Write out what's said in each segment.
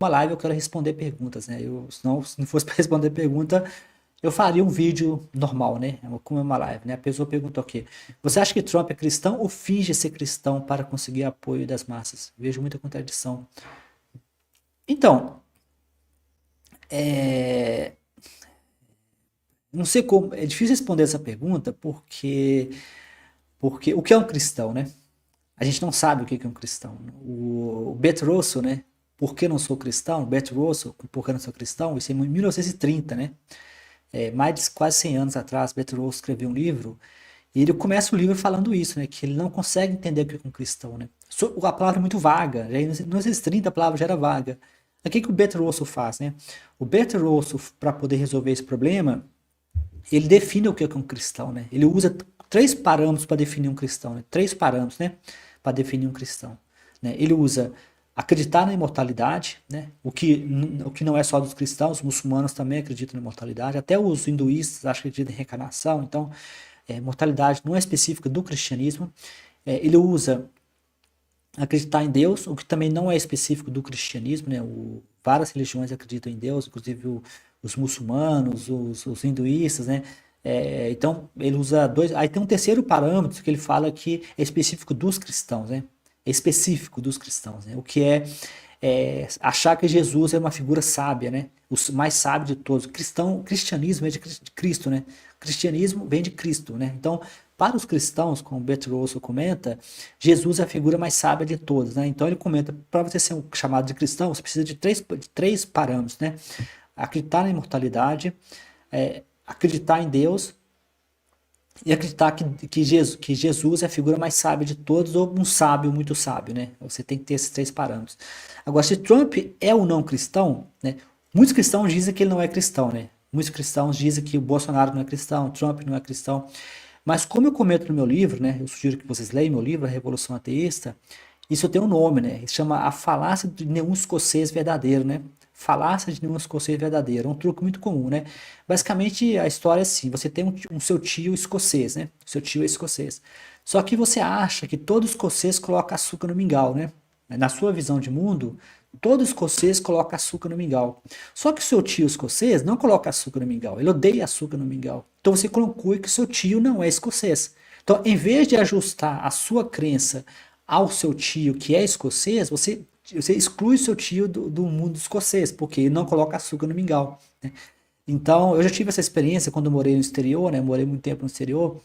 uma live eu quero responder perguntas, né? Senão, se não fosse para responder pergunta, eu faria um vídeo normal, né? Como é uma live, né? A pessoa perguntou aqui: você acha que Trump é cristão ou finge ser cristão para conseguir apoio das massas? Vejo muita contradição. Então, é, não sei como, é difícil responder essa pergunta porque o que é um cristão, né? A gente não sabe o que é um cristão. O Beto Rosso, né? Por que não sou cristão? Beto Rosso, por que não sou cristão? Isso é em 1930, né? Mais de quase 100 anos atrás, Beto Rosso escreveu um livro e ele começa o livro falando isso, né? Que ele não consegue entender o que é um cristão, né? A palavra é muito vaga. Já em 1930 a palavra já era vaga. O que o Beto Rosso faz, né? O Beto Rosso, para poder resolver esse problema, ele define o que é um cristão, né? Ele usa três parâmetros para definir um cristão, né? Três parâmetros, né? Para definir um cristão, né? Ele usa acreditar na imortalidade, né? O que não é só dos cristãos, os muçulmanos também acreditam na imortalidade, até os hinduístas acham que acreditam em reencarnação, então, mortalidade não é específica do cristianismo. Ele usa acreditar em Deus, o que também não é específico do cristianismo, né? Várias religiões acreditam em Deus, inclusive os muçulmanos, os hinduístas, né? Então ele usa dois. Aí tem um terceiro parâmetro que ele fala que é específico dos cristãos, né? É específico dos cristãos, né? O que achar que Jesus é uma figura sábia, né? O mais sábio de todos. Cristianismo é de Cristo, né? Cristianismo vem de Cristo, né? Então, para os cristãos, como Beto Rosso comenta, Jesus é a figura mais sábia de todos, né? Então ele comenta, para você ser chamado de cristão, você precisa de três parâmetros, né? Acreditar na imortalidade, acreditar em Deus e acreditar que Jesus é a figura mais sábia de todos, ou um sábio muito sábio, né? Você tem que ter esses três parâmetros. Agora, se Trump é ou não cristão, né? Muitos cristãos dizem que ele não é cristão, né? Muitos cristãos dizem que o Bolsonaro não é cristão, Trump não é cristão. Mas como eu comento no meu livro, né? Eu sugiro que vocês leiam meu livro, A Revolução Ateísta. Isso tem um nome, né? Isso chama A Falácia de Nenhum Escocês Verdadeiro, né? Falácia de Nenhum Escocês Verdadeiro. É um truque muito comum, né? Basicamente, a história é assim: você tem um seu tio escocês, né? Seu tio é escocês. Só que você acha que todo escocês coloca açúcar no mingau, né? Na sua visão de mundo, todo escocês coloca açúcar no mingau. Só que o seu tio escocês não coloca açúcar no mingau. Ele odeia açúcar no mingau. Então você conclui que seu tio não é escocês. Então, em vez de ajustar a sua crença ao seu tio que é escocês, você exclui seu tio do mundo escocês, porque ele não coloca açúcar no mingau, né? Então, eu já tive essa experiência quando eu morei no exterior, né? Eu morei muito tempo no exterior,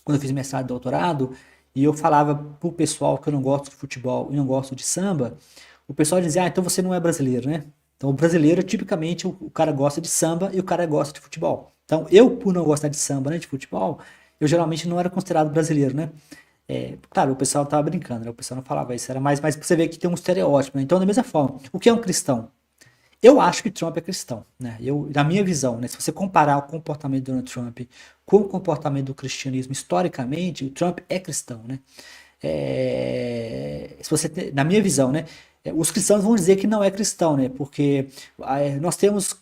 quando eu fiz mestrado e doutorado, e eu falava pro pessoal que eu não gosto de futebol e não gosto de samba, o pessoal dizia: ah, então você não é brasileiro, né? Então, o brasileiro, tipicamente, o cara gosta de samba e o cara gosta de futebol. Então, eu, por não gostar de samba, né, de futebol, eu geralmente não era considerado brasileiro, né? Claro, o pessoal tava brincando, né? O pessoal não falava isso, era mais, mas pra você ver que tem um estereótipo, né? Então, da mesma forma, o que é um cristão? Eu acho que Trump é cristão, né? Na minha visão, né? Se você comparar o comportamento do Donald Trump com o comportamento do cristianismo historicamente, o Trump é cristão, né? Se você na minha visão, né? Os cristãos vão dizer que não é cristão, né? Porque nós temos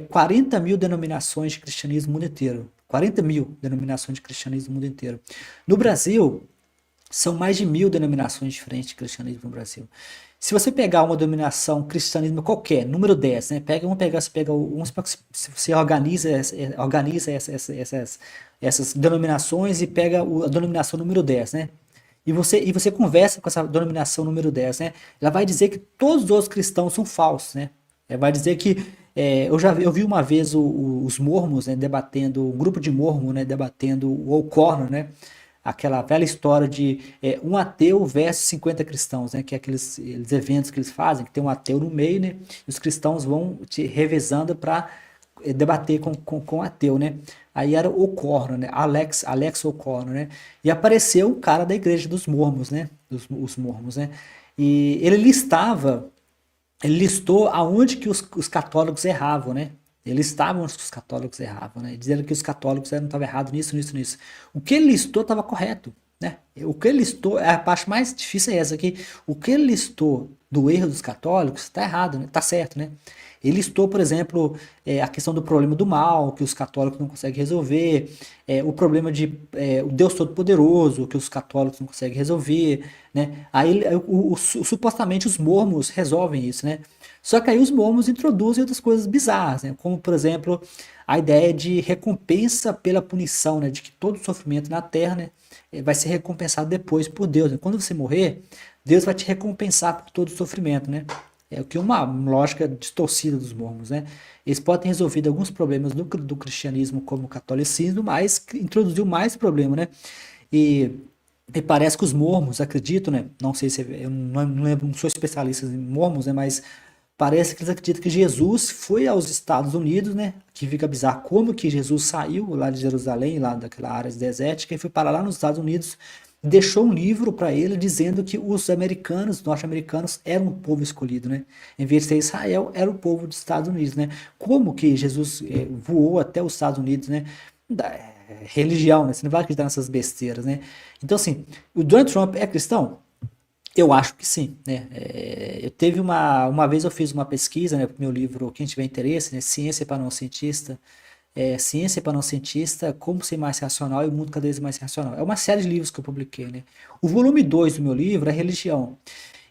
40 mil denominações de cristianismo no mundo inteiro. 40 mil denominações de cristianismo no mundo inteiro. No Brasil, são mais de 1.000 denominações diferentes de cristianismo no Brasil. Se você pegar uma denominação cristianismo qualquer, número 10, né? Você pega você organiza, essas denominações e pega a denominação número 10, né? E você conversa com essa denominação número 10, né? Ela vai dizer que todos os outros cristãos são falsos, né? Vai dizer que eu vi uma vez os mormons, né, debatendo, um grupo de mormons, né, debatendo o O'Connor, né? Aquela velha história de um ateu versus 50 cristãos, né? Que é aqueles eventos que eles fazem, que tem um ateu no meio, né? E os cristãos vão te revezando para debater com o ateu, né? Aí era o O'Connor, né? Alex O'Connor, né? E apareceu um cara da igreja dos mormons, né? Os mormons, né? E ele listou aonde que os católicos erravam, né? Eles estavam onde os católicos erravam, né? Dizendo que os católicos estavam errados nisso, nisso, nisso. O que ele listou estava correto, né? O que ele listou, a parte mais difícil é essa aqui. O que ele listou do erro dos católicos, está errado, né? Tá certo, né? Ele listou, por exemplo, a questão do problema do mal, que os católicos não conseguem resolver, o problema de o Deus Todo-Poderoso, que os católicos não conseguem resolver, né? Aí supostamente os mormons resolvem isso, né? Só que aí os mormons introduzem outras coisas bizarras, né? Como, por exemplo, a ideia de recompensa pela punição, né? De que todo sofrimento na Terra, né, vai ser recompensado depois por Deus, né? Quando você morrer, Deus vai te recompensar por todo o sofrimento, né? É o que uma lógica distorcida dos mormons, né? Eles podem ter resolvido alguns problemas do cristianismo como o catolicismo, mas introduziu mais problema, né? E, e parece que os mormons acreditam, né? Não sei se eu não lembro, não sou especialista em mormons, né? Mas parece que eles acreditam que Jesus foi aos Estados Unidos, né? Que fica bizarro como que Jesus saiu lá de Jerusalém, lá daquela área desértica, e foi parar lá nos Estados Unidos, deixou um livro para ele dizendo que os americanos, norte-americanos, eram o povo escolhido, né? Em vez de ser Israel, era o povo dos Estados Unidos, né? Como que Jesus voou até os Estados Unidos, né? Religião, né? Você não vai acreditar nessas besteiras, né? Então, assim, o Donald Trump é cristão? Eu acho que sim, né? Eu teve uma vez eu fiz uma pesquisa, né, para o meu livro, quem tiver interesse, né, Ciência para não cientista, Como ser mais racional e o mundo cada vez mais racional. É uma série de livros que eu publiquei, né? O volume 2 do meu livro é religião.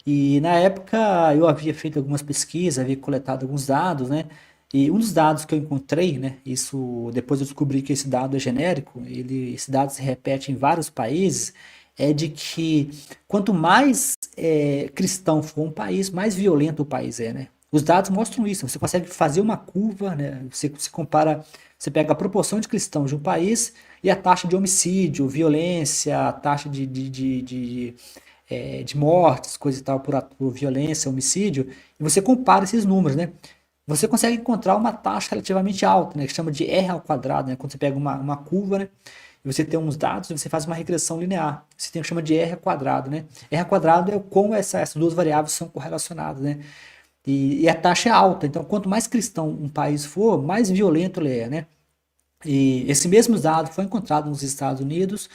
E na época eu havia feito algumas pesquisas, havia coletado alguns dados, né? E um dos dados que eu encontrei, né? Isso depois eu descobri que esse dado é genérico, esse dado se repete em vários países, é de que quanto mais cristão for um país, mais violento o país é, né? Os dados mostram isso. Você consegue fazer uma curva, né? Você compara, você pega a proporção de cristãos de um país e a taxa de homicídio, violência, a taxa de mortes, coisa e tal, por violência, homicídio, e você compara esses números, né? Você consegue encontrar uma taxa relativamente alta, né? Que chama de R ao quadrado, né? Quando você pega uma curva, né? E você tem uns dados e você faz uma regressão linear. Você tem o que chama de R ao quadrado, né? R ao quadrado é como essas duas variáveis são correlacionadas, né? E a taxa é alta. Então, quanto mais cristão um país for, mais violento ele é, né? E esse mesmo dado foi encontrado nos Estados Unidos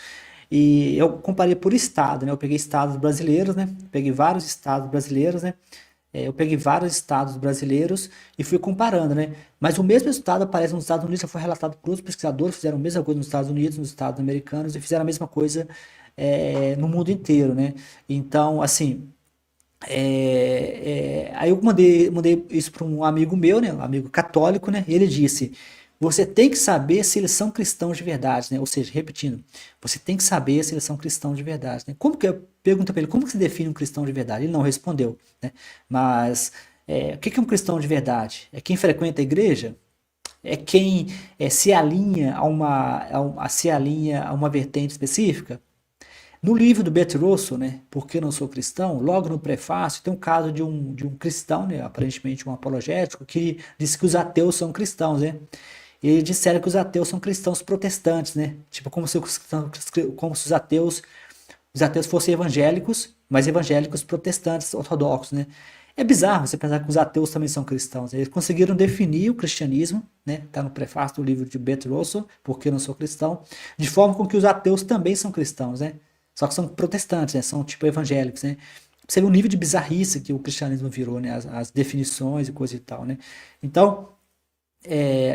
e eu comparei por estado, né? Eu peguei estados brasileiros, né? Peguei vários estados brasileiros, né? Eu peguei vários estados brasileiros e fui comparando, né? Mas o mesmo resultado aparece nos Estados Unidos, já foi relatado por outros pesquisadores, fizeram a mesma coisa nos Estados Unidos, nos Estados americanos e fizeram a mesma coisa no mundo inteiro, né? Então, assim, aí eu mandei isso para um amigo meu, né, um amigo católico, né, e ele disse, você tem que saber se eles são cristãos de verdade, né, ou seja, repetindo, você tem que saber se eles são cristãos de verdade, né, como que eu pergunto para ele, como que se define um cristão de verdade? Ele não respondeu, né, mas o que é um cristão de verdade? É quem frequenta a igreja? É quem se alinha se alinha a uma vertente específica? No livro do Beto Rosso, né, Por que não sou cristão, logo no prefácio tem um caso de um cristão, né, aparentemente um apologético, que disse que os ateus são cristãos, né? E eles disseram que os ateus são cristãos protestantes, né? Tipo, como se os ateus fossem evangélicos, mas evangélicos protestantes, ortodoxos, né? É bizarro você pensar que os ateus também são cristãos. Eles conseguiram definir o cristianismo, né? Tá no prefácio do livro de Beto Rosso, Por que não sou cristão, de forma com que os ateus também são cristãos, né? Só que são protestantes, né? São tipo evangélicos, né? Você vê o nível de bizarrice que o cristianismo virou, né? As definições e coisa e tal, né? Então,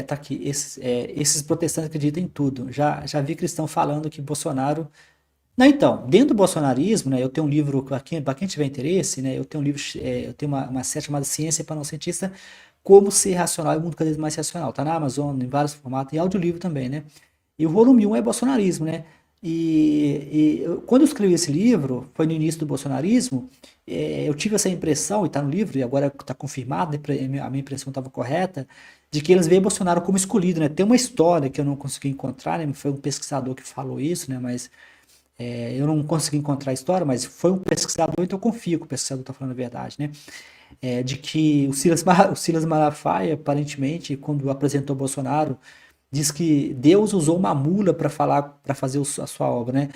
tá aqui, esses protestantes acreditam em tudo. Já vi cristão falando que Bolsonaro. Não, então, dentro do bolsonarismo, né? Eu tenho um livro, para quem tiver interesse, né? Eu tenho um livro, eu tenho uma série chamada Ciência para não cientista, Como ser racional e o mundo cada vez mais racional. Tá na Amazon, em vários formatos, em audiolivro também, né? E o volume 1 é bolsonarismo, né? Quando eu escrevi esse livro, foi no início do bolsonarismo, eu tive essa impressão, e está no livro, e agora está confirmado, né, a minha impressão estava correta, de que eles veem Bolsonaro como escolhido, né? Tem uma história que eu não consegui encontrar, né? Foi um pesquisador que falou isso, né? Mas eu não consegui encontrar a história, mas foi um pesquisador, então eu confio que o pesquisador está falando a verdade, né? De que o Silas Malafaia, aparentemente, quando apresentou Bolsonaro, diz que Deus usou uma mula para fazer a sua obra, né?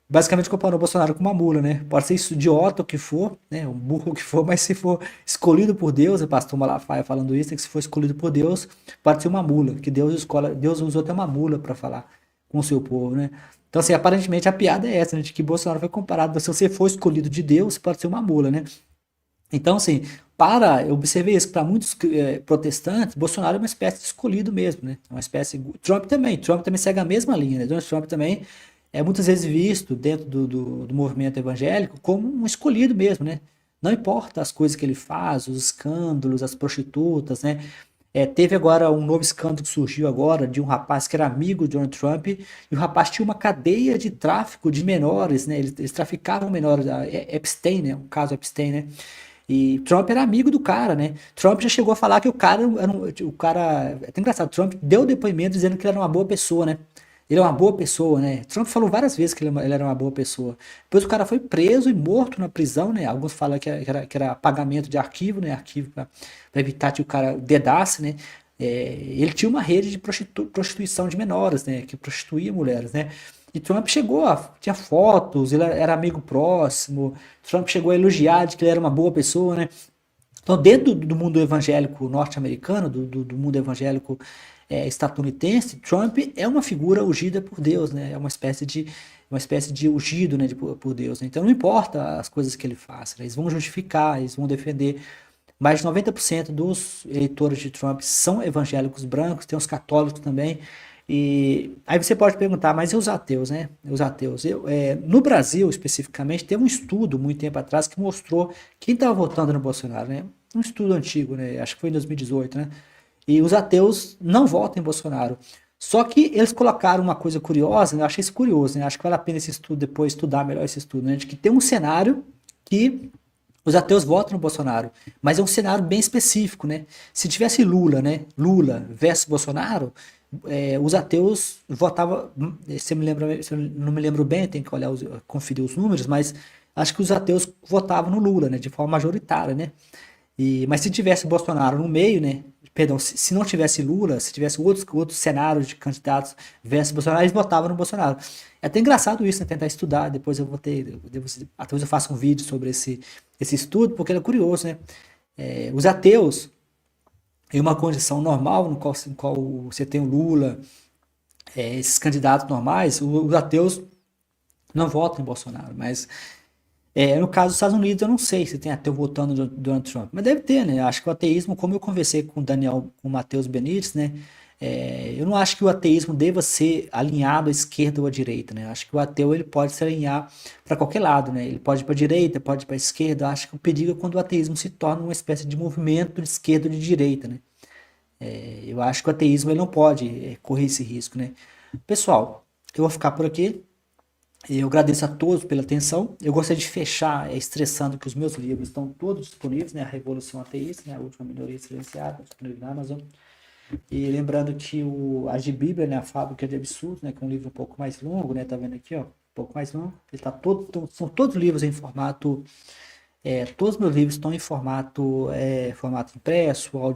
Basicamente comparou o Bolsonaro com uma mula, né? Pode ser isso idiota o que for, né? Um burro o que for, mas se for escolhido por Deus, o pastor Malafaia falando isso, é que se for escolhido por Deus, pode ser uma mula, que Deus usou até uma mula para falar com o seu povo, né? Então, assim, aparentemente a piada é essa, né? De que Bolsonaro foi comparado, se você for escolhido de Deus, pode ser uma mula, né? Então, assim, eu observei isso, que para muitos protestantes, Bolsonaro é uma espécie de escolhido mesmo, né? Uma espécie. Trump também segue a mesma linha, né? Donald Trump também é muitas vezes visto dentro do movimento evangélico como um escolhido mesmo, né? Não importa as coisas que ele faz, os escândalos, as prostitutas, né? Teve agora um novo escândalo que surgiu agora de um rapaz que era amigo de Donald Trump, e o rapaz tinha uma cadeia de tráfico de menores, né? Eles traficavam menores, Epstein, né? O caso Epstein, né? E Trump era amigo do cara, né? Trump já chegou a falar que o cara o cara. É até engraçado, Trump deu depoimento dizendo que ele era uma boa pessoa, né? Ele é uma boa pessoa, né? Trump falou várias vezes que ele era uma boa pessoa. Depois o cara foi preso e morto na prisão, né? Alguns falam que era pagamento de arquivo, né? Arquivo para evitar que o cara dedasse, né? Ele tinha uma rede de prostituição de menores, né? Que prostituía mulheres, né? E Trump tinha fotos, ele era amigo próximo. Trump chegou a elogiar de que ele era uma boa pessoa, né? Então, dentro do mundo evangélico norte-americano, do mundo evangélico estadunidense, Trump é uma figura ungida por Deus, né? É uma espécie de ungido, né, por Deus, né? Então, não importa as coisas que ele faça, né? Eles vão justificar, eles vão defender. Mais de 90% dos eleitores de Trump são evangélicos brancos, tem os católicos também. E aí você pode perguntar, mas e os ateus, né? Os ateus. No Brasil, especificamente, teve um estudo muito tempo atrás que mostrou quem estava votando no Bolsonaro, né? Um estudo antigo, né? Acho que foi em 2018, né? E os ateus não votam em Bolsonaro. Só que eles colocaram uma coisa curiosa, né? Eu achei isso curioso, né? Acho que vale a pena esse estudo depois estudar melhor esse estudo, né? De que tem um cenário que os ateus votam no Bolsonaro, mas é um cenário bem específico, né? Se tivesse Lula, né? Lula versus Bolsonaro, os ateus votavam. Se eu não me lembro bem, tem que olhar, conferir os números, mas acho que os ateus votavam no Lula, né? De forma majoritária, né? Mas se tivesse Bolsonaro no meio, né? Perdão, se não tivesse Lula, se tivesse outros cenários de candidatos versus Bolsonaro, eles votavam no Bolsonaro. É até engraçado isso, né? Tentar estudar. Depois eu vou ter. Depois eu faço um vídeo sobre esse estudo, porque ele é curioso, né? Os ateus, em uma condição normal, no qual você tem o Lula, esses candidatos normais, os ateus não votam em Bolsonaro, mas no caso dos Estados Unidos, eu não sei se tem ateu votando no Donald Trump, mas deve ter, né? Acho que o ateísmo, como eu conversei com o Daniel, com o Matheus Benites, né? Eu não acho que o ateísmo deva ser alinhado à esquerda ou à direita, né? Acho que o ateu ele pode se alinhar para qualquer lado, né? Ele pode ir para a direita, pode ir para a esquerda. Acho que o perigo é quando o ateísmo se torna uma espécie de movimento de esquerda ou de direita, né? Eu acho que o ateísmo ele não pode correr esse risco, né? Pessoal, eu vou ficar por aqui. Eu agradeço a todos pela atenção. Eu gostaria de fechar estressando que os meus livros estão todos disponíveis, né? A Revolução Ateísta, né? A Última Minoria Silenciada, disponível na Amazon. E lembrando que a de Bíblia, né? A Fábrica de Absurdos, né? Que é um livro um pouco mais longo, né? Tá vendo aqui, ó? Um pouco mais longo. Ele tá são todos livros em formato. Todos os meus livros estão em formato impresso, áudio